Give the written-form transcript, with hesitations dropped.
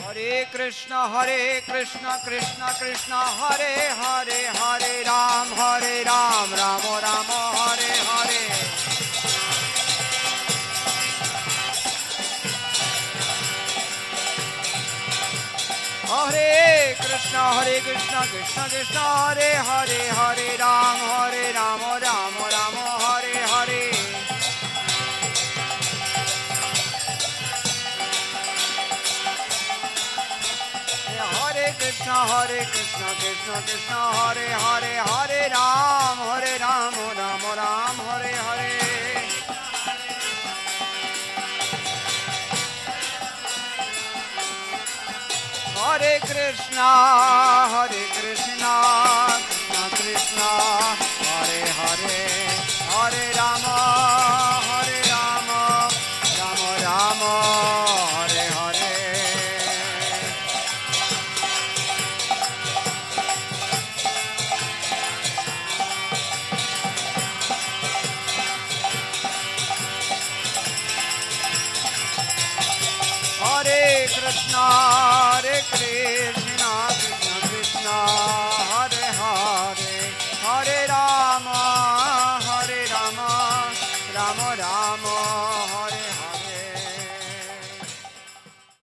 Hare Krishna Krishna Krishna Hare Hare Hare Ram Ram Rama Hare Hare Hare Krishna Krishna Krishna Hare Hare Hare Ram Rama Hare Hare Krishna Krishna Krishna Hare Hare Hare Ram Ram Hare Hare Hare Krishna Krishna Krishna Hare Hare Hare Rama Rama Hare Hare Krishna